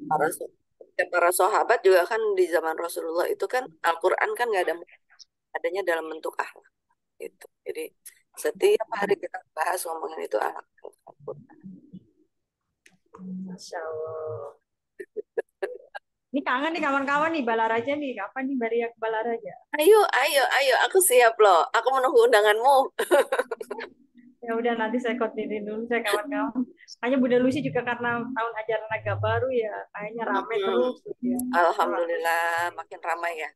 para para sahabat juga kan di zaman Rasulullah itu kan Al-Quran kan nggak ada, adanya dalam bentuk akhlak gitu. Jadi setiap hari kita bahas ngomongin itu akhlak. Masya Allah. Ini kangen nih kawan-kawan nih Balaraja nih. Kapan nih Maria ke Balaraja? Ayo, ayo, ayo, aku siap loh. Aku menunggu undanganmu. Ya udah nanti saya koordinin dulu saya kawan-kawan. Hanya Bunda Lucy juga karena tahun ajaran agak baru ya, kayaknya rame Mm-mm. terus gitu ya. Alhamdulillah makin ramai ya.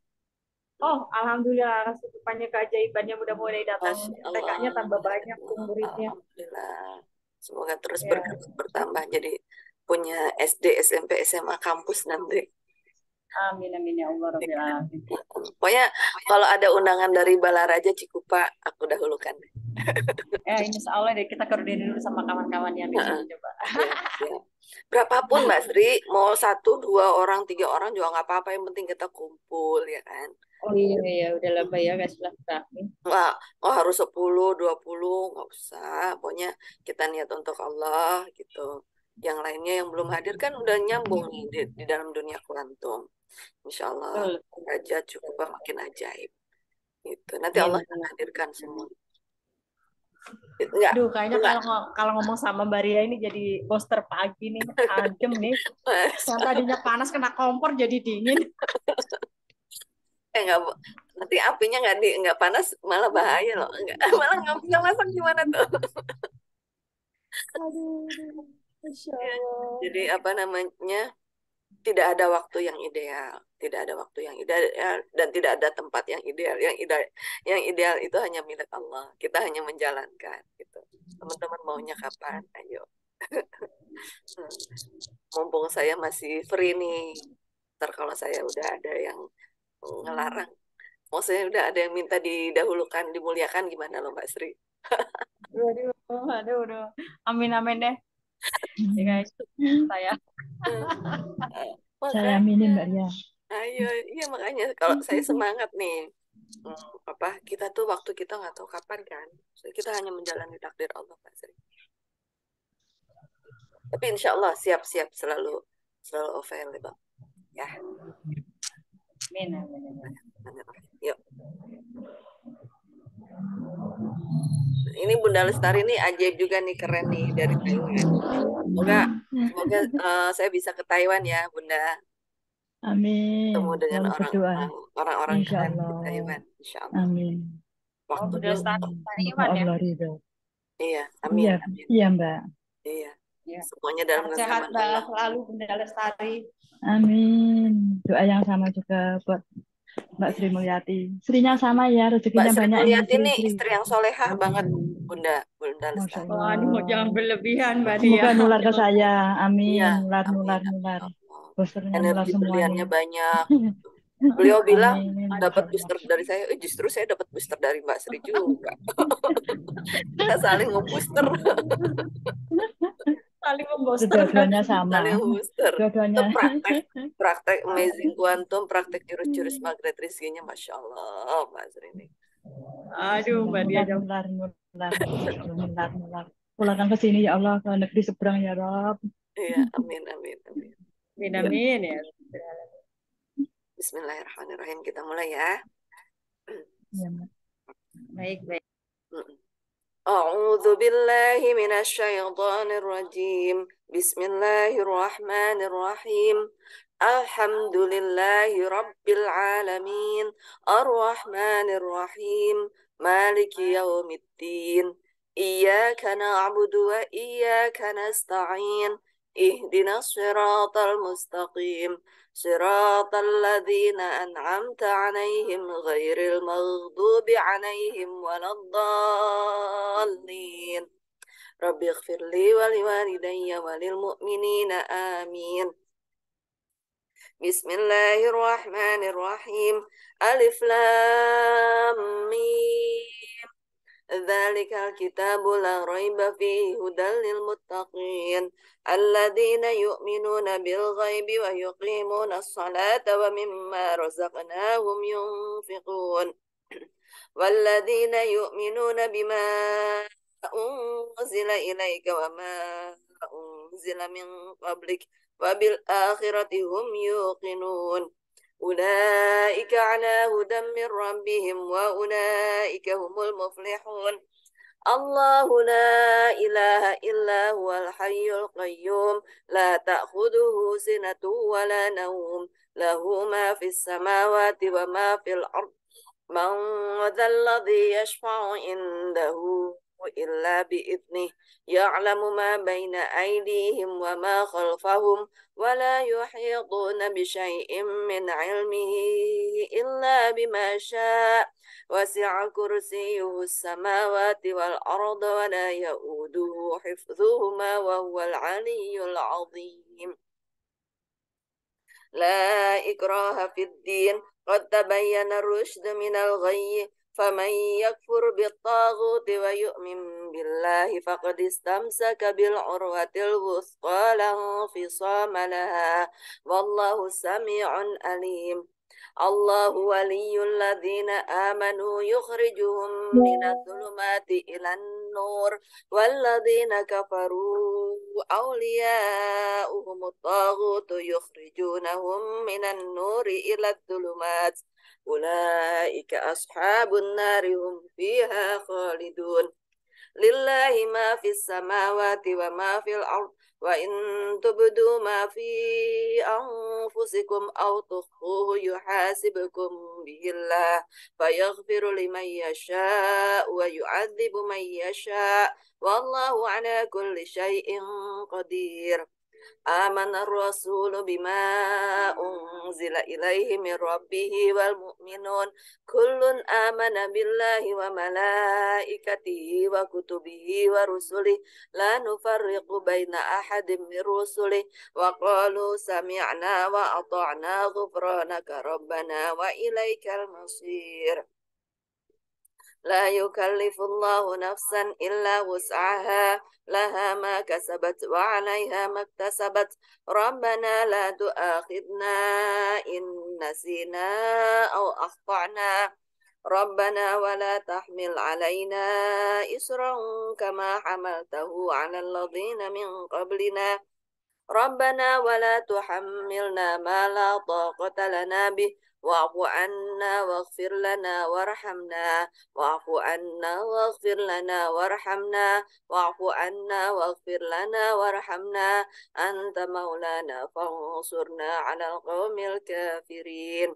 Oh, alhamdulillah semuanya keajaibannya udah mulai datang. Masya TK-nya Allah, tambah ya banyak tuh Allah, muridnya. Alhamdulillah. Semoga terus Ya, berkembang bertambah jadi punya SD, SMP, SMA, kampus nanti. amin amin ya Allah rabbil alamin. Pokoknya kalau ada undangan dari Balaraja Cikupa, aku dahulukan. Ya, insya Allah deh kita koordinir dulu sama kawan-kawan yang di Heeh, sini coba. siap, siap. Berapapun Mbak Sri, mau satu, dua orang, tiga orang juga nggak apa-apa. Yang penting kita kumpul ya kan. Oh iya iya udah lah Mbak ya guys silaturahmi. Nggak harus 10, 20, nggak usah. Pokoknya kita niat untuk Allah gitu. Yang lainnya yang belum hadir kan udah nyambung nih di dalam dunia kuantum. Insya Allah Betul. aja cukup makin ajaib. Gitu. Nanti Amin. Allah akan hadirkan semua. Enggak, Aduh, kayaknya enggak. kalau ngomong sama Mbak Ria ini jadi poster pagi nih, adem nih. Yang tadinya panas kena kompor jadi dingin. Enggak, nanti apinya nggak panas malah bahaya loh. Enggak, malah nggak bisa masak gimana tuh? Aduh, Masya Ya. Allah. Jadi apa namanya? Tidak ada waktu yang ideal, tidak ada waktu yang ideal dan tidak ada tempat yang ideal. Yang ideal itu hanya milik Allah. Kita hanya menjalankan gitu. Teman-teman maunya kapan? Ayo. Mumpung saya masih free nih. Ntar kalau saya udah ada yang ngelarang, maksudnya udah ada yang minta didahulukan, dimuliakan gimana loh Mbak Sri? Aduh, aduh, aduh. Amin, amin deh. Ya guys, saya. Saya Makanya, aminin Mbak Ria. ayo, iya makanya kalau saya semangat nih. Apa kita tuh waktu kita nggak tahu kapan kan. So, kita hanya menjalani takdir Allah Pak Sri. Tapi insya Allah siap-siap selalu selalu available ya. Amin, amin, amin. Yuk, ini Bunda Lestari nih ajaib juga nih, keren nih, dari Taiwan. Semoga semoga saya bisa ke Taiwan ya Bunda, ketemu Amin. dengan Selalu berdoa. orang-orang Insya keren di Allah. Taiwan insya Allah. Amin. Oh, Waktu Bunda dulu, Lestari Semoga Taiwan ya? Allah ridho. iya, amin, Iya, amin, iya Mbak. iya. Ya. Semuanya dalam Sehat genggaman Mbak, Allah. selalu Bunda Lestari. Amin. Doa yang sama juga buat Mbak Sri Iya. Mulyati. Srinya sama ya, Mbak rezekinya Sri banyak ini Mulyati nih Sri-Sri. istri yang solehah banget, Bunda, Bunda Masya Lestari. Waduh, jangan Allah. berlebihan Mbak Dia. Semoga nular ke Jangan. saya. Iya, Amin. Nular, amin, nular, amin nular. ya Allah. Posternya nular Energi semuanya. berliannya banyak. Beliau bilang Amin. Masya dapat Allah. booster dari saya, justru saya dapat booster dari Mbak Sri juga. Kita saling membooster, Saling memboster Dua-duanya berarti. sama. saling membooster. Itu Dua-duanya. praktek, praktek amazing quantum, praktek jurus-jurus magnet rizkinya, Masya Allah, Mbak Sri ini. Aduh, Bismillah. Mbak Dia Nular, jauh. nular, nular. Nular, nular. Pulangkan ke sini ya Allah, ke negeri seberang ya Rob. Iya, amin, amin, amin. Amin, Yuk, amin ya. Bismillahirrahmanirrahim. Kita mulai ya. Ya, Mbak. Baik, baik. أعوذ بالله من الشيطان الرجيم بسم الله الرحمن الرحيم الحمد لله رب العالمين الرحمن الرحيم مالك يوم الدين إياك نعبد وإياك نستعين اهدنا الصراط المستقيم صراط الذين أنعمت عليهم غير المغضوب عليهم ولا الضالين رب اغفر لي ولوالدي وللمؤمنين آمين بسم الله الرحمن الرحيم ألف لام ميم ذلك الكتاب لا ريب فيه هدى للمتقين الذين يؤمنون بالغيب ويقيمون الصلاة ومما رزقناهم ينفقون والذين يؤمنون بما أنزل إليك وما أنزل من قبلك وبالآخرة هم يوقنون أولئك على هدى من ربهم وأولئك هم المفلحون الله لا إله إلا هو الحي القيوم لا تأخذه سنة ولا نوم له ما في السماوات وما في الأرض من ذا الذي يشفع عنده إلا بإذنه يعلم ما بين أيديهم وما خلفهم ولا يحيطون بشيء من علمه إلا بما شاء وسع كرسيه السماوات والأرض ولا يؤوده حفظهما وهو العلي العظيم لا إكراه في الدين قد تبين الرشد من الغي فمن يكفر بالطاغوت ويؤمن بالله فقد استمسك بالعروة الوثقى لا انفصام لها والله سميع عليم الله ولي الذين آمنوا يخرجهم من الظلمات إلى النور والذين كفروا أولياؤهم الطاغوت يخرجونهم من النور إلى الظلمات أولئك أصحاب النار هم فيها خالدون لله ما في السماوات وما في الأرض وإن تبدوا ما في أنفسكم أو تخفوه يحاسبكم به الله فيغفر لمن يشاء ويعذب من يشاء والله على كل شيء قدير آمن الرسول بما أنزل إليه من ربه والمؤمنون كل آمن بالله وملائكته وكتبه ورسله لا نفرق بين أحد من رسله وقالوا سمعنا وأطعنا غفرانك ربنا وإليك المصير لا يكلف الله نفسا إلا وسعها لها ما كسبت وعليها ما اكتسبت ربنا لا تؤاخذنا إن نسينا أو أخطأنا ربنا ولا تحمل علينا إسرا كما حملته على الذين من قبلنا ربنا ولا تحملنا ما لا طاقة لنا به واعف عنا واغفر لنا وارحمنا واعف عنا واغفر لنا وارحمنا واعف عنا واغفر لنا وارحمنا أنت مولانا فانصرنا على القوم الكافرين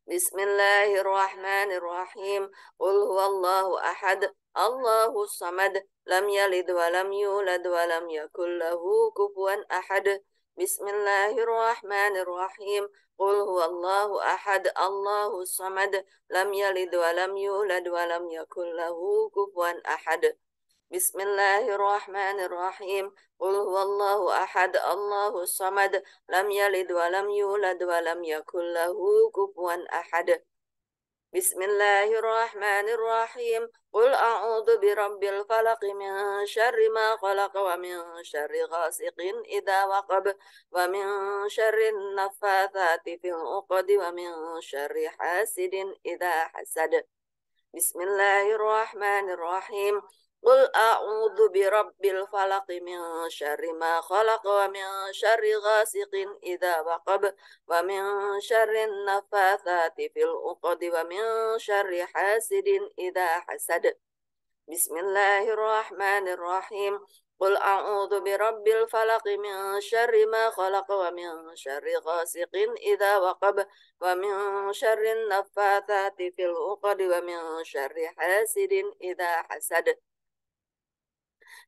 بسم الله الرحمن الرحيم قل هو الله أحد الله الصمد لم يلد ولم يولد ولم يكن له كفوا أحد بسم الله الرحمن الرحيم قل هو الله أحد الله الصمد لم يلد ولم يولد ولم يكن له كفوا أحد بسم الله الرحمن الرحيم قل هو الله أحد الله الصمد لم يلد ولم يولد ولم يكن له كفوا أحد بسم الله الرحمن الرحيم قل أعوذ برب الفلق من شر ما خلق ومن شر غاسق إذا وقب ومن شر النفاثات في العقد ومن شر حاسد إذا حسد بسم الله الرحمن الرحيم قل أعوذ برب الفلق من شر ما خلق ومن شر غاسق إذا وقب ومن شر النفاثات في العقد ومن شر حاسد إذا حسد بسم الله الرحمن الرحيم قل أعوذ برب الفلق من شر ما خلق ومن شر غاسق إذا وقب ومن شر النفاثات في العقد ومن شر حاسد إذا حسد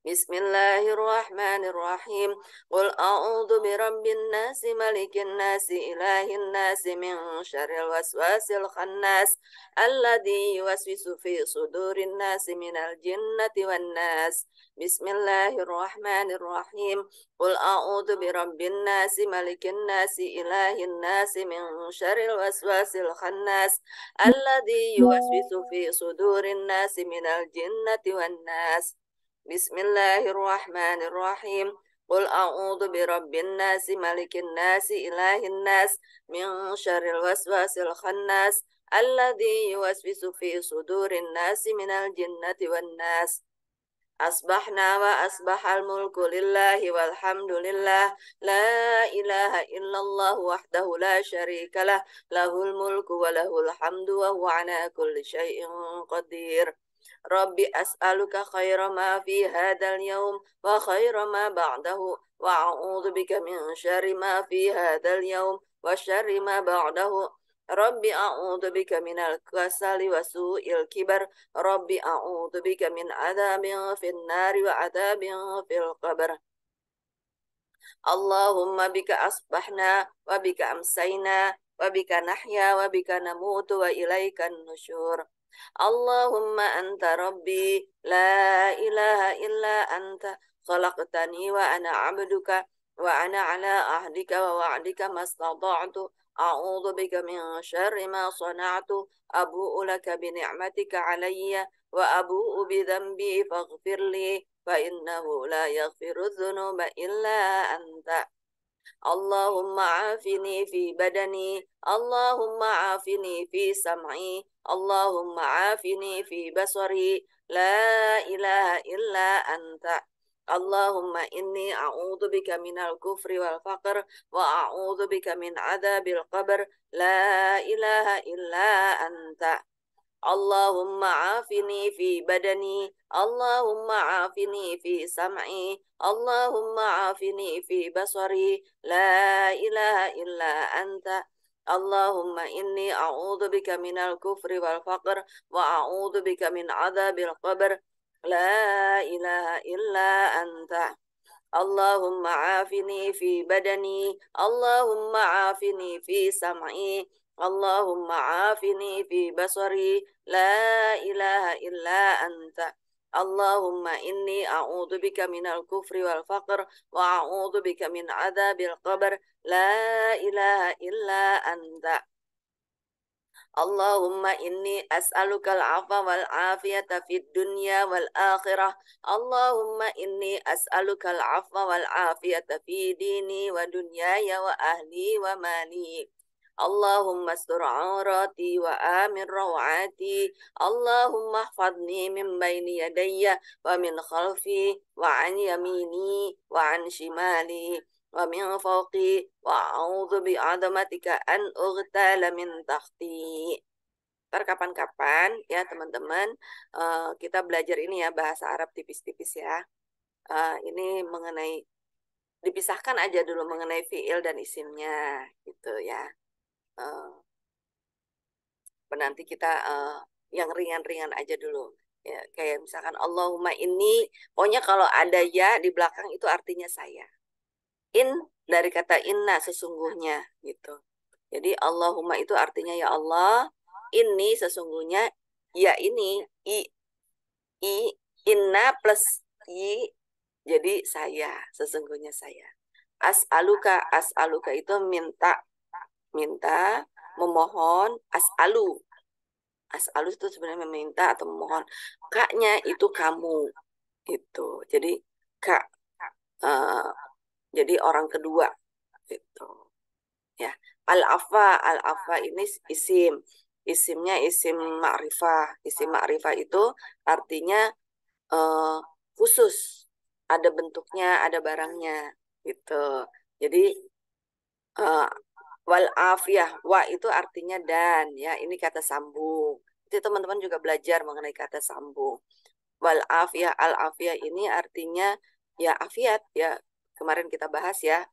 بسم الله الرحمن الرحيم قل أعوذ برب الناس ملك الناس إله الناس من شر الوسواس الخناس الذي يوسوس في صدور الناس من الجنة والناس بسم الله الرحمن الرحيم قل أعوذ برب الناس ملك الناس إله الناس من شر الوسواس الخناس الذي يوسوس في صدور الناس من الجنة والناس بسم الله الرحمن الرحيم قل أعوذ برب الناس ملك الناس إله الناس من شر الوسواس الخناس الذي يوسوس في صدور الناس من الجنة والناس Asbahna wa asbahal mulku lillahi walhamdulillah. La ilaha illallah wahdahu la syarika lah. Lahul mulku wa lahul hamdu wa huwa ala kulli syai'in qadir. Rabbi as'aluka khaira ma fi hadal yawm wa khaira ma ba'dahu wa a'udhu bika min syarri ma fi hadal yawm wa syarri ma ba'dahu. Rabbi a'udhu bika minal kasali wa su'il kibar. Rabbi a'udhu bika min adabin fin nari wa adabin fil qabr. Allahumma bika asbahna wa bika amsayna wa bika nahya wa bika namutu wa ilaikan nusyur. Allahumma anta rabbi la ilaha illa anta khalaqtani wa ana abduka wa ana ala ahdika wa wa'dika mastata'tu a'udhu bika min syarri ma sana'tu abu'u laka bi ni'matika alayya wa abu'u bi dhanbi faghfir li fa innahu la yaghfiru dhunuba illa anta. Allahumma afini fi badani, Allahumma afini fi sam'i, Allahumma afini fi basari, la ilaha illa anta. Allahumma inni a'udhu bika minal kufri wal faqr wa a'udhu bika min adzabil qabr, la ilaha illa anta. Allahumma afini fi badani, Allahumma afini fi sam'i, Allahumma afini fi basari, la ilaha illa anta. Allahumma inni a'udhu bika minal kufri wal faqr wa a'udhu bika min adzabil qabr, la ilaha illa anta. Allahumma afini fi badani, Allahumma afini fi sam'i, Allahumma afini fi basari, la ilaha illa anta. Allahumma inni a'udhu bika minal kufri wal faqr wa a'udhu bika min adzabil qabr, la ilaha illa anta. Allahumma inni as'aluka al-'afwa wal 'afiyata fid dunya wal akhirah. Allahumma inni as'aluka al-'afwa wal 'afiyata fi dini wa dunyaya wa ahli wa mali. Allahumma astur 'aurati wa amir rawati. Allahumma ihfadni min baini yadayya wa min khalfi wa an yamini wa an shimali wa min fawqi wa a'udzu bi'azamatika an ughtala min tahti. Ntar kapan-kapan ya teman-teman kita belajar ini ya bahasa Arab tipis-tipis ya. Ini mengenai dipisahkan aja dulu mengenai fiil dan isimnya gitu ya. Nanti kita yang ringan-ringan aja dulu. Ya, kayak misalkan Allahumma inni, pokoknya kalau ada ya di belakang itu artinya saya. In dari kata inna sesungguhnya gitu. Jadi Allahumma itu artinya ya Allah, ini sesungguhnya ya ini i inna plus i jadi saya, sesungguhnya saya. As'aluka itu minta memohon, as'alu itu sebenarnya meminta atau memohon. Kaknya itu kamu itu. Jadi kak jadi orang kedua gitu ya. Al-afwa ini isimnya isim ma'rifah. Isim ma'rifah itu artinya khusus, ada bentuknya, ada barangnya gitu. Jadi wal afiyah, wa itu artinya dan ya, ini kata sambung. Itu teman-teman juga belajar mengenai kata sambung. Wal afiyah, al afiyah ini artinya ya afiat ya. Kemarin kita bahas ya,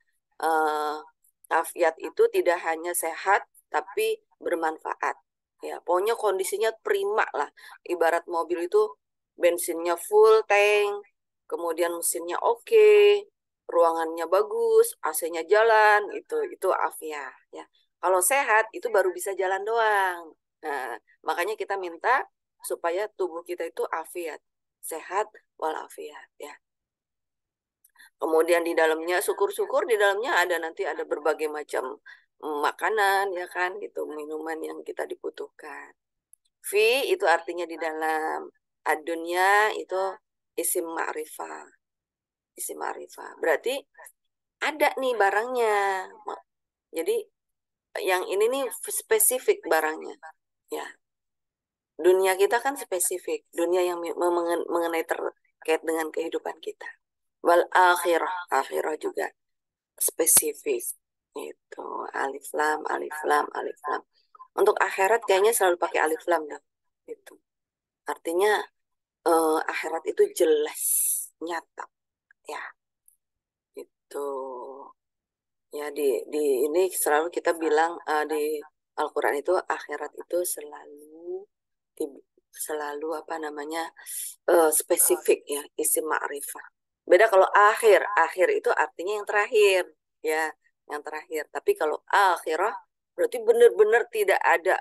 afiat itu tidak hanya sehat tapi bermanfaat. Ya, pokoknya kondisinya prima lah. Ibarat mobil itu bensinnya full tank, kemudian mesinnya oke, ruangannya bagus, AC-nya jalan, itu afiat ya. Kalau sehat itu baru bisa jalan doang. Nah, makanya kita minta supaya tubuh kita itu afiat, sehat walafiat ya. Kemudian di dalamnya syukur-syukur di dalamnya nanti ada berbagai macam makanan ya kan gitu, minuman yang kita dibutuhkan. Fi itu artinya di dalam, ad-dunya itu isim ma'rifah. Isim ma'rifah. Berarti ada nih barangnya. Jadi yang ini nih spesifik barangnya. Ya. Dunia kita kan spesifik, dunia yang mengenai terkait dengan kehidupan kita. Wal akhirah, akhirah juga spesifik. Itu alif lam, alif lam, alif lam. Untuk akhirat kayaknya selalu pakai alif lam dah. Itu. Artinya akhirat itu jelas, nyata, ya. Itu. Ya di ini selalu kita bilang di Al-Qur'an itu akhirat itu selalu apa namanya spesifik ya, isim ma'rifah. Beda kalau akhir, akhir itu artinya yang terakhir, ya, yang terakhir. Tapi kalau akhirah berarti benar-benar tidak ada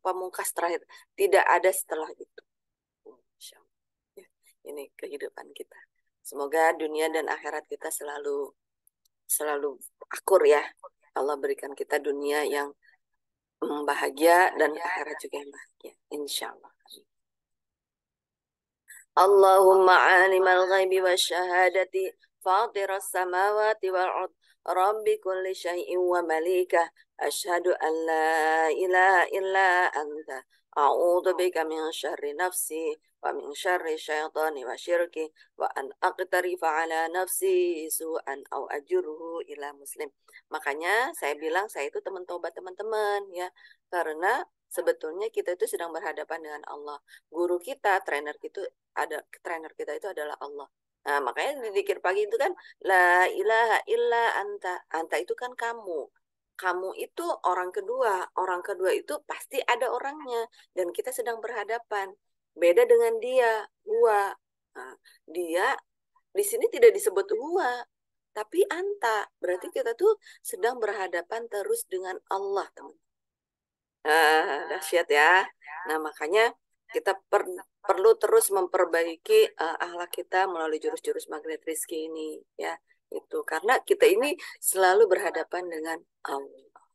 pamungkas terakhir, tidak ada setelah itu. Masya Allah. Ya, ini kehidupan kita. Semoga dunia dan akhirat kita selalu akur ya. Allah berikan kita dunia yang bahagia dan akhirat juga yang bahagia. Insya Allah. Allahumma alimal ghaibi wa syahadati fatiras samawati wal ard rabbi kulli syai'in wa malikah asyhadu an la ilaha illa anta a'udzu bika min syarri nafsi wa min syarri syaitani wa syirki wa an aqtarifa ala nafsi su'an au ajruhu ila muslim. Makanya saya bilang saya itu teman tobat teman-teman ya, karena sebetulnya kita itu sedang berhadapan dengan Allah. Guru kita, trainer kita itu adalah Allah. Nah, makanya di zikir pagi itu kan la ilaha illa anta. Anta itu kan kamu. Kamu itu orang kedua. Orang kedua itu pasti ada orangnya dan kita sedang berhadapan. Beda dengan dia, huwa. Nah, dia di sini tidak disebut huwa, tapi anta. Berarti kita tuh sedang berhadapan terus dengan Allah, teman. Dahsyat ya. Nah, makanya kita perlu terus memperbaiki akhlak kita melalui jurus-jurus magnet rizki ini ya. Itu karena kita ini selalu berhadapan dengan Allah.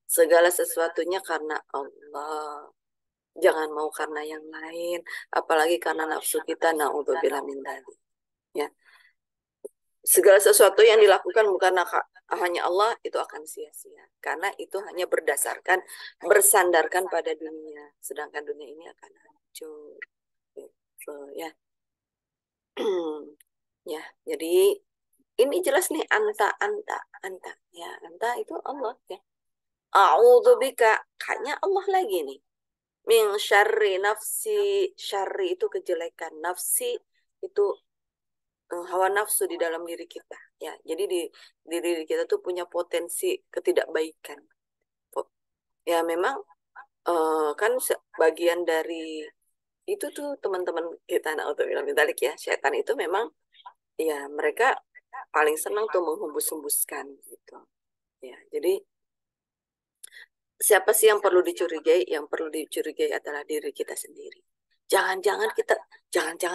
Segala sesuatunya karena Allah. Jangan mau karena yang lain, apalagi karena nafsu kita, naudzubillah min dzalik. Ya. Segala sesuatu yang dilakukan bukan hanya Allah itu akan sia-sia. Karena itu hanya bersandarkan pada dunia. Sedangkan dunia ini akan hancur. Gitu, ya. Ya, jadi ini jelas nih anta. Ya, anta itu Allah ya. A'udzubika, kayaknya Allah lagi nih. Min syarri nafsi, syarri itu kejelekan, nafsi itu hawa nafsu di dalam diri kita ya. Jadi di diri kita tuh punya potensi ketidakbaikan ya. Memang kan bagian dari itu tuh teman-teman kita naudzubillah min dzalik ya. Setan itu memang ya mereka paling senang tuh menghembus-hembuskan gitu ya. Jadi siapa sih yang perlu dicurigai? Yang perlu dicurigai adalah diri kita sendiri. Jangan-jangan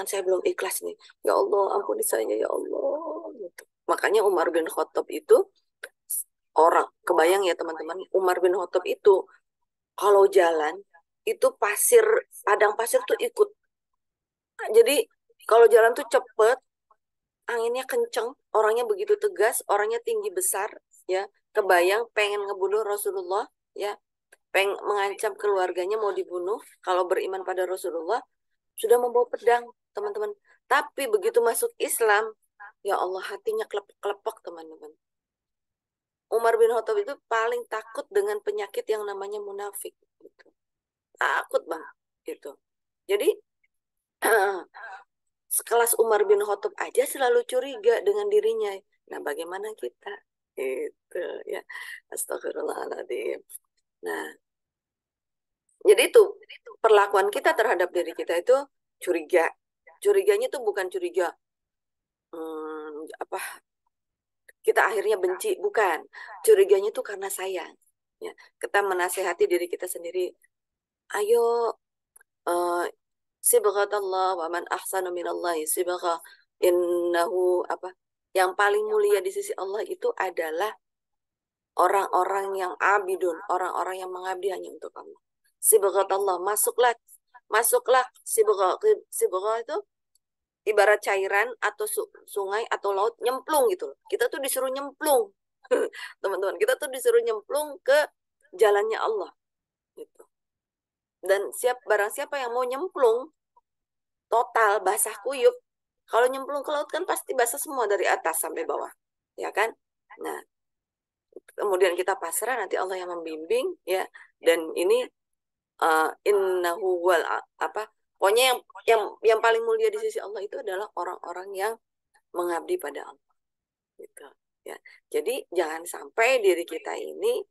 saya belum ikhlas nih. Ya Allah, ampuni saya ya Allah. Gitu. Makanya Umar bin Khattab itu kebayang ya teman-teman, Umar bin Khattab itu kalau jalan itu padang pasir tuh ikut. Jadi kalau jalan tuh cepet, anginnya kenceng, orangnya begitu tegas, orangnya tinggi besar, ya. Kebayang pengen ngebunuh Rasulullah, ya. Pengen mengancam keluarganya mau dibunuh kalau beriman pada Rasulullah, sudah membawa pedang, teman-teman. Tapi begitu masuk Islam, ya Allah hatinya kelepek-kelepek, teman-teman. Umar bin Khattab itu paling takut dengan penyakit yang namanya munafik. Gitu. Takut banget. Gitu. Jadi, sekelas Umar bin Khattab aja selalu curiga dengan dirinya. Nah, bagaimana kita? Itu ya. Astagfirullahaladzim. Nah, jadi itu perlakuan kita terhadap diri kita itu curiga. Curiganya itu bukan curiga kita akhirnya benci, bukan. Curiganya itu karena sayang. Ya, kita menasehati diri kita sendiri. Ayo, sibghatallah wa man ahsanu minallahi sibgha innahu yang paling mulia di sisi Allah itu adalah orang-orang yang abidun, orang-orang yang mengabdi hanya untuk Allah. Sibghatallah, masuklah sibgha itu ibarat cairan atau sungai atau laut nyemplung gitu. Kita tuh disuruh nyemplung. Teman-teman, kita tuh disuruh nyemplung ke jalannya Allah gitu. Dan barang siapa yang mau nyemplung, total basah kuyup. Kalau nyemplung ke laut kan pasti basah semua dari atas sampai bawah, ya kan? Nah, kemudian kita pasrah, nanti Allah yang membimbing, ya. Dan ini innahu wal apa? Pokoknya yang paling mulia di sisi Allah itu adalah orang-orang yang mengabdi pada Allah, gitu. Ya, jadi jangan sampai diri kita ini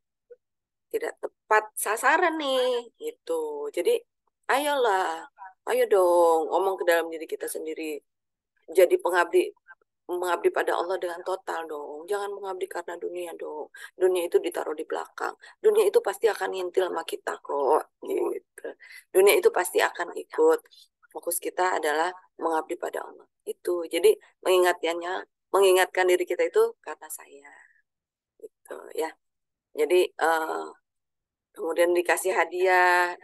tidak tepat sasaran nih, gitu. Jadi ayolah, ayo dong ngomong ke dalam diri kita sendiri. Jadi mengabdi pada Allah dengan total dong. Jangan mengabdi karena dunia dong. Dunia itu ditaruh di belakang. Dunia itu pasti akan ngintil sama kita kok, gitu. Dunia itu pasti akan ikut. Fokus kita adalah mengabdi pada Allah. Itu. Jadi mengingatkan diri kita itu karena saya, gitu ya. Jadi kemudian dikasih hadiah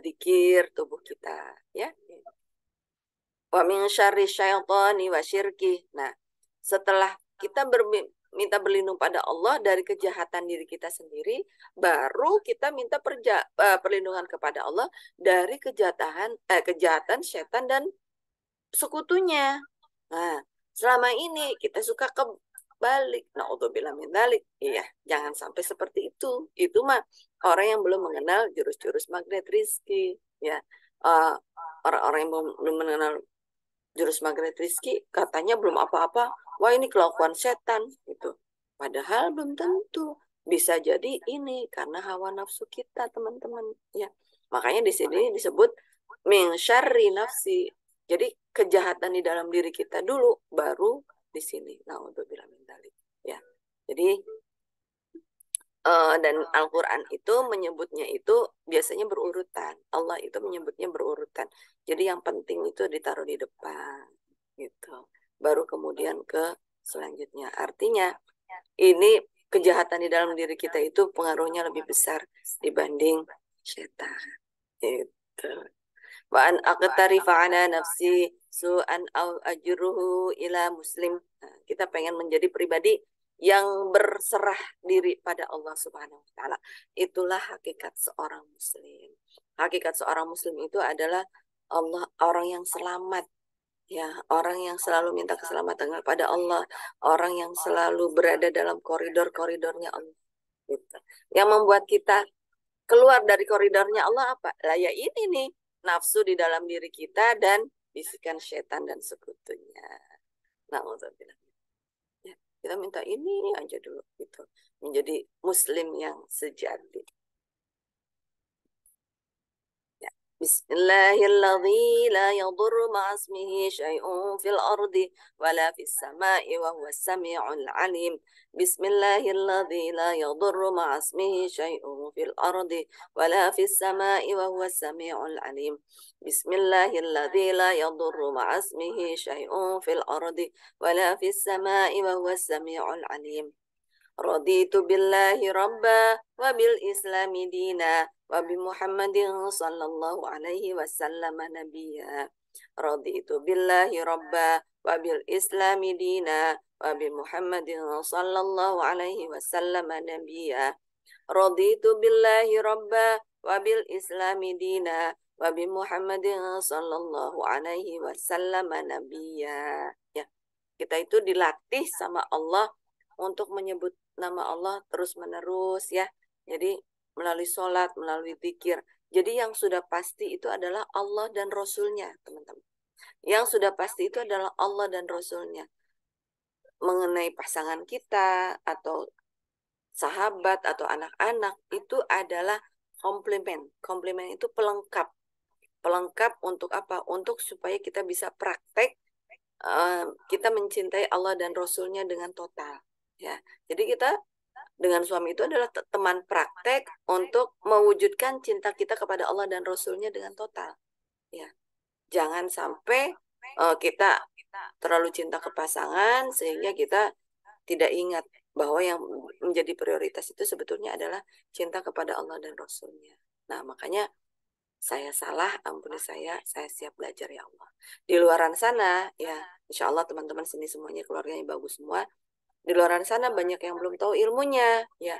zikir tubuh kita, ya. Wa min syarri syaitani wa syirki. Nah, setelah kita minta berlindung pada Allah dari kejahatan diri kita sendiri, baru kita minta perlindungan kepada Allah dari kejahatan setan dan sekutunya. Nah, selama ini kita suka kebalik. Naudzubillah min dzalik. Iya, jangan sampai seperti itu. Itu mah orang yang belum mengenal jurus-jurus magnet rizki, ya. Eh, Orang-orang yang belum mengenal jurus magnet rizki katanya belum apa-apa, wah ini kelakuan setan gitu. Padahal belum tentu, bisa jadi ini karena hawa nafsu kita, teman-teman, ya. Makanya di sini disebut min syarri nafsi. Jadi kejahatan di dalam diri kita dulu, baru di sini. Naudzubillah min dzalik, ya. Jadi dan Al-Quran itu menyebutnya itu biasanya berurutan. Allah itu menyebutnya berurutan. Jadi yang penting itu ditaruh di depan, gitu. Baru kemudian ke selanjutnya. Artinya ini kejahatan di dalam diri kita itu pengaruhnya lebih besar dibanding setan. Gitu. Wa an aqtarifa ala nafsi su'an au ajruhu ila muslim. Nah, kita pengen menjadi pribadi yang berserah diri pada Allah Subhanahu wa taala. Itulah hakikat seorang muslim. Hakikat seorang muslim itu adalah orang yang selamat, ya, orang yang selalu minta keselamatan kepada Allah, orang yang selalu berada dalam koridor-koridornya Allah, gitu. Yang membuat kita keluar dari koridornya Allah apa? Lah ya ini nih, nafsu di dalam diri kita dan bisikan setan dan sekutunya. Nauzubillah. Ya, kita minta ini aja dulu, gitu. Menjadi muslim yang sejati. Ya. Bismillahirrahmanirrahim. La yadurru ma'asmihi syai'un fil ardi wala fis sama'i wa huwas sami'ul alim. Bismillahirrahmanirrahim. La yadurru ma'asmihi syai'un fil ardi wala fis sama'i wa huwas sami'ul alim. Bismillahirrahmanirrahim. La yadurru ma'asmihi syai'un fil ardi wala fis sama'i wa huwas sami'ul alim. Raditu billahi rabba wa bil islami dina wa bi Muhammadin sallallahu alaihi wasallam nabiyya. Raditu billahi rabba wa bil islami dina wa bi Muhammadin sallallahu alaihi wasallam nabiyya. Raditu billahi rabba wa bil islami dina wa bi Muhammadin sallallahu alaihi wasallam nabiyya. Ya, kita itu dilatih sama Allah untuk menyebut nama Allah terus-menerus, ya. Jadi melalui sholat, melalui zikir. Jadi yang sudah pasti itu adalah Allah dan Rasulnya, teman-teman. Yang sudah pasti itu adalah Allah dan Rasulnya. Mengenai pasangan kita, atau sahabat, atau anak-anak, itu adalah komplement. Komplement itu pelengkap. Pelengkap untuk apa? Untuk supaya kita bisa praktek, kita mencintai Allah dan Rasulnya dengan total. Ya, jadi kita dengan suami itu adalah teman praktek untuk mewujudkan cinta kita kepada Allah dan Rasulnya dengan total. Ya, jangan sampai kita terlalu cinta ke pasangan sehingga kita tidak ingat bahwa yang menjadi prioritas itu sebetulnya adalah cinta kepada Allah dan Rasulnya. Nah, makanya saya salah, ampuni saya siap belajar ya Allah. Di luaran sana, ya, insya Allah teman-teman sini semuanya keluarganya bagus semua. Di luar sana banyak yang belum tahu ilmunya, ya.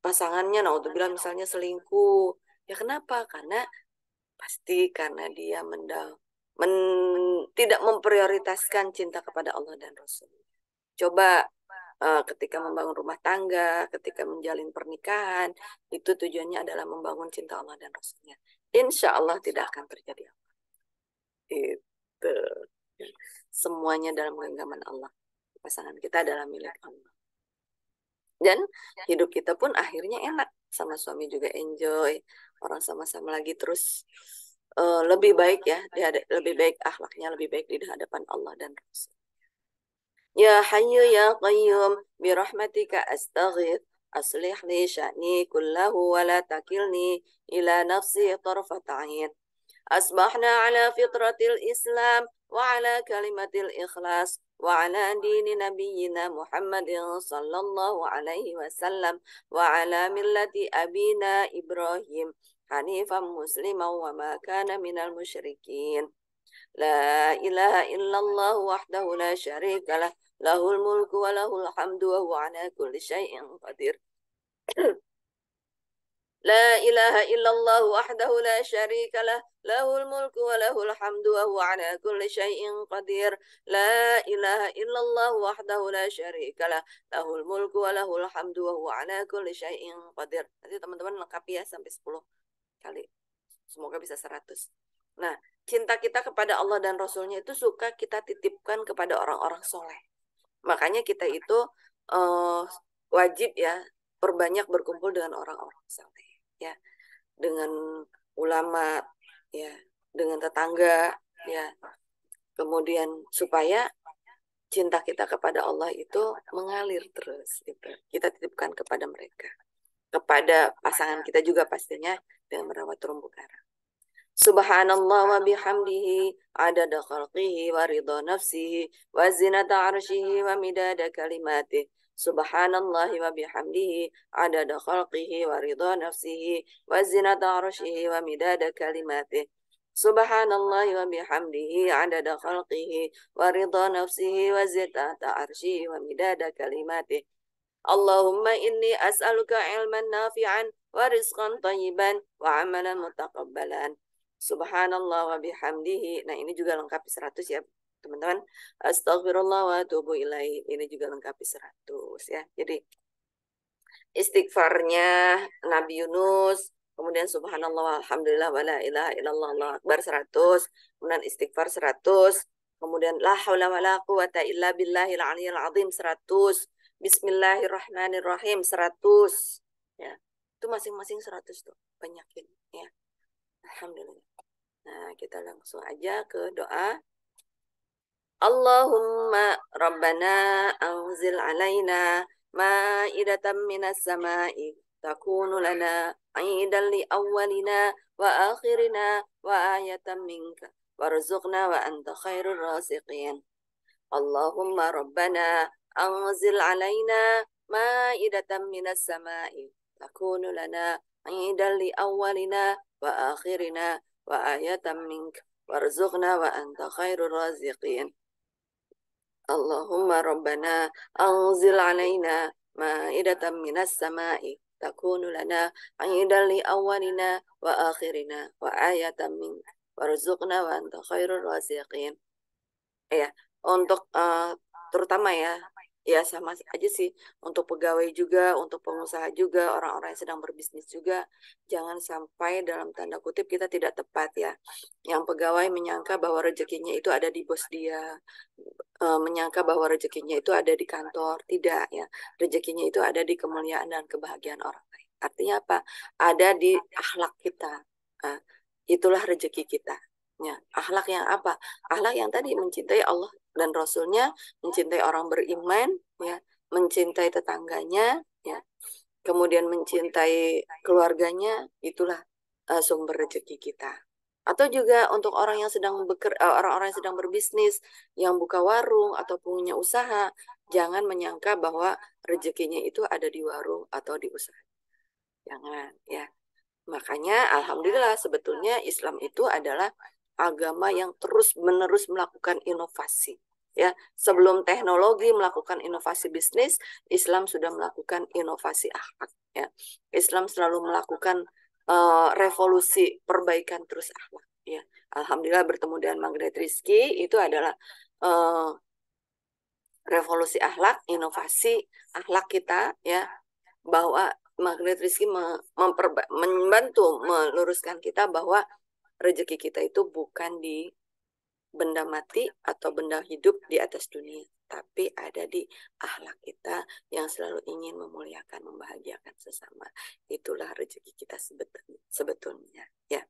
Pasangannya naudzubillah misalnya selingkuh. Ya kenapa? Karena pasti karena dia tidak memprioritaskan cinta kepada Allah dan Rasul. Coba ketika membangun rumah tangga, ketika menjalin pernikahan, itu tujuannya adalah membangun cinta Allah dan Rasulnya. Insya Allah tidak akan terjadi apa. Itu. Semuanya dalam genggaman Allah. Pasangan kita adalah milik Allah. Dan hidup kita pun akhirnya enak. Sama suami juga enjoy. Orang sama-sama lagi terus lebih baik ya. Lebih baik akhlaknya, lebih baik di hadapan Allah dan Rasul. Ya Hayyu ya Qayyum birahmatika astaghith aslih li sya'ni kullahu wa la takilni ila nafsi tarfat 'ain. Asbahna ala fitratil Islam wa ala kalimatil ikhlas wa ala dini nabiyyina Muhammadin sallallahu alaihi wasallam wa ala millati abina Ibrahim hanifan musliman wa ma kana minal musyrikin. La ilaha illallah wahdahu la syarika lah, lahul mulku wa lahul hamdu wa huwa ala kulli syai'in qadir. La ilaha illallah wahdahu la syarika lah, lahul mulku wa lahul hamdu wa huwa ala kulli syai'in qadir. La ilaha illallah wahdahu la syarika lah, lahul mulku wa lahul hamdu wa huwa ala kulli syai'in qadir. Nanti teman-teman lengkapi ya sampai 10 kali. Semoga bisa 100. Nah, cinta kita kepada Allah dan Rasulnya itu suka kita titipkan kepada orang-orang soleh. Makanya kita itu wajib ya perbanyak berkumpul dengan orang-orang soleh, ya, dengan ulama, ya, dengan tetangga, ya. Kemudian supaya cinta kita kepada Allah itu mengalir terus, gitu. Kita titipkan kepada mereka, kepada pasangan kita juga pastinya dengan merawat terumbu karang. Subhanallah wa bihamdihi adada khalqihi wa ridha nafsihi wa zinata arshihi wa midada kalimatih. Subhanallah wa bihamdihi adada khalqihi wa ridha nafsihi wa zinata arshihi wa midada kalimatih. Subhanallah wa bihamdihi adada khalqihi wa ridha nafsihi wa zinata arshihi wa midada kalimatih. Allahumma inni as'aluka ilman nafi'an wa rizqan tayyiban wa amalan mutaqabbalan. Subhanallah wa bihamdihi. Nah, ini juga lengkapi 100 ya, teman-teman. Astaghfirullah wa atubu ilaih. Ini juga lengkapi 100 ya. Jadi istighfarnya Nabi Yunus, kemudian subhanallah alhamdulillah wa la ilaha illallah Allahu akbar 100, kemudian istighfar 100, kemudian la haula wa la quwata illa billahil aliyil azim 100, bismillahirrahmanirrahim 100 ya. Itu masing-masing 100 tuh, banyakin ya. Alhamdulillah. Nah, kita langsung aja ke doa. Allahumma Rabbana anzil alaina ma'idatan minas sama'i takunu lana aidan li awwalina wa akhirina wa ayatan minka warzuqna wa anta khairur raziqin. Allahumma Rabbana anzil alaina ma'idatan minas sama'i takunu lana aidan li awwalina wa akhirina wa ayatan mink warzuqna wa anta khairur raziqin. Allahumma Rabbana anzil alaina ma'idatan minas sama'i takunu lana aidan li awwalina wa akhirina wa ayatan mink warzuqna wa anta khairur raziqin. Ya, untuk terutama ya sama aja sih, untuk pegawai juga, untuk pengusaha juga, orang-orang yang sedang berbisnis juga, jangan sampai dalam tanda kutip kita tidak tepat ya. Yang pegawai menyangka bahwa rezekinya itu ada di bos dia, menyangka bahwa rezekinya itu ada di kantor, tidak ya. Rezekinya itu ada di kemuliaan dan kebahagiaan orang lain. Artinya apa? Ada di akhlak kita. Itulah rezeki kita. Ya, akhlak yang apa? Akhlak yang tadi mencintai Allah dan Rasulnya, mencintai orang beriman, ya, mencintai tetangganya, ya, kemudian mencintai keluarganya, itulah sumber rezeki kita. Atau juga untuk orang yang sedang orang-orang yang sedang berbisnis, yang buka warung atau punya usaha, jangan menyangka bahwa rezekinya itu ada di warung atau di usaha. Jangan, ya. Makanya alhamdulillah sebetulnya Islam itu adalah agama yang terus-menerus melakukan inovasi. Ya, sebelum teknologi melakukan inovasi bisnis, Islam sudah melakukan inovasi akhlak. Ya, Islam selalu melakukan revolusi perbaikan terus akhlak. Ya, alhamdulillah bertemu dengan magnet rizki itu adalah revolusi akhlak, inovasi akhlak kita ya, bahwa magnet rizki membantu meluruskan kita bahwa rezeki kita itu bukan di benda mati atau benda hidup di atas dunia, tapi ada di akhlak kita yang selalu ingin memuliakan, membahagiakan sesama. Itulah rezeki kita sebetulnya ya.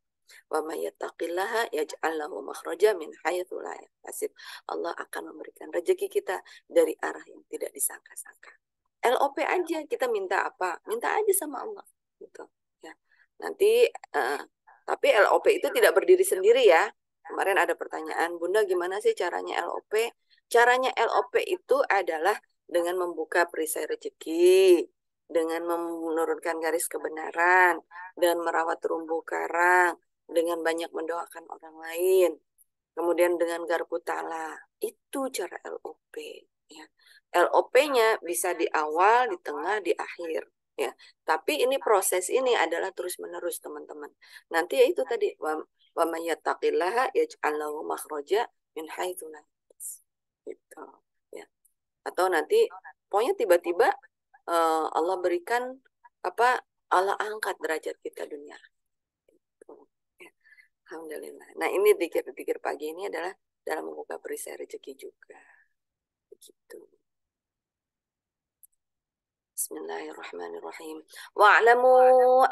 Wa may yattaqillaha yaj'al lahu makhraja min haitsu la yahtasib. Allah akan memberikan rezeki kita dari arah yang tidak disangka-sangka. LOP aja, kita minta apa? Minta aja sama Allah gitu ya. Nanti tapi LOP itu tidak berdiri sendiri ya. Kemarin ada pertanyaan, Bunda gimana sih caranya LOP? Caranya LOP itu adalah dengan membuka perisai rezeki, dengan menurunkan garis kebenaran, dan merawat terumbu karang, dengan banyak mendoakan orang lain, kemudian dengan garpu tala. Itu cara LOP. Ya. LOP-nya bisa di awal, di tengah, di akhir. Ya, tapi ini proses ini adalah terus menerus teman-teman. Nanti ya itu tadi wa may yattaqillaha yaj'al lahu makhraja min haitsu la yahtasib. Gitu. Ya. Atau nanti pokoknya tiba-tiba Allah berikan apa, Allah angkat derajat kita dunia. Ya. Alhamdulillah. Nah, ini zikir-zikir pagi ini adalah dalam membuka perisai rezeki juga. Begitu. Bismillahirrahmanirrahim. Wa'lamu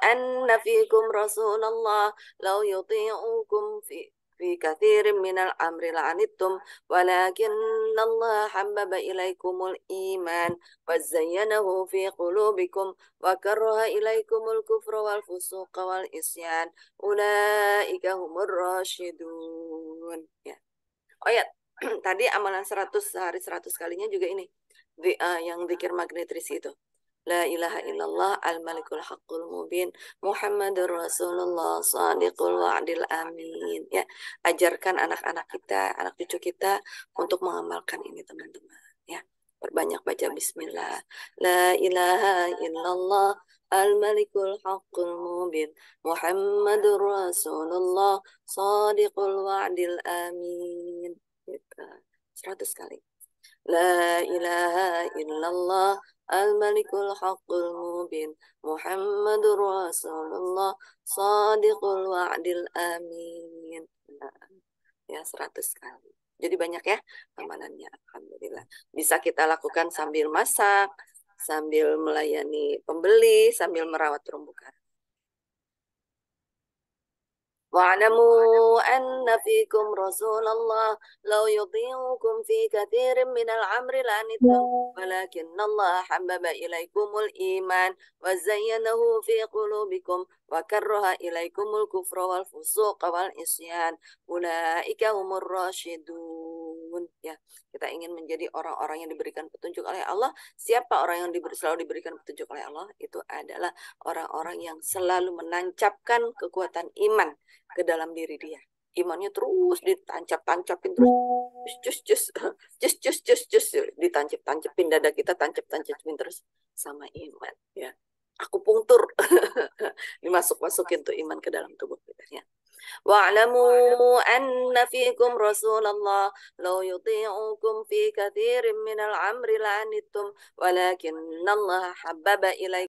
anna fikum Rasulullah law yuti'ukum fi kathirin minal amri la'anittum walakinna Allah habbaba ilaikumul iman wa zayyanahu fi qulubikum wa karraha ilaikumul kufra wal fusuqa wal isyan ulaika humur rasyidun. Ya. Oh ya, tadi amalan 100 sehari 100 kalinya juga ini. Yang zikir magnetris itu. La ilaha illallah al-malikul haqqul mubin Muhammadur Rasulullah sadiqul wa'dil amin. Ya, ajarkan anak-anak kita, anak cucu kita untuk mengamalkan ini teman-teman. Ya, perbanyak baca bismillah. La ilaha illallah al-malikul haqqul mubin Muhammadur Rasulullah sadiqul wa'dil amin. Gitu. 100 kali. La ilaha illallah al-malikul haqqul mubin Muhammadur Rasulullah sadiqul wa'dil amin. Nah, ya 100 kali. Jadi banyak ya amalannya, alhamdulillah. Bisa kita lakukan sambil masak, sambil melayani pembeli, sambil merawat terumbu karang. واعلموا أن فيكم رسول الله لو يطيعكم في كثير من الأمر لعنتم ولكن الله حبب إليكم الإيمان وزينه في قلوبكم وكره إليكم الكفر والفسوق والعصيان أولئك هم الراشدون. Ya, kita ingin menjadi orang-orang yang diberikan petunjuk oleh Allah. Siapa orang yang selalu diberikan petunjuk oleh Allah? Itu adalah orang-orang yang selalu menancapkan kekuatan iman ke dalam diri dia. Imannya terus ditancap-tancapin terus. Cus, ditancap-tancapin dada kita, tancap-tancapin terus sama iman ya. Aku pungtur dimasuk-masukin tuh iman ke dalam tubuh kita ya. واعلموا أن فيكم رسول الله لو يطيعكم في كثير من الأمر لعنتم ولكن الله حبب إليكم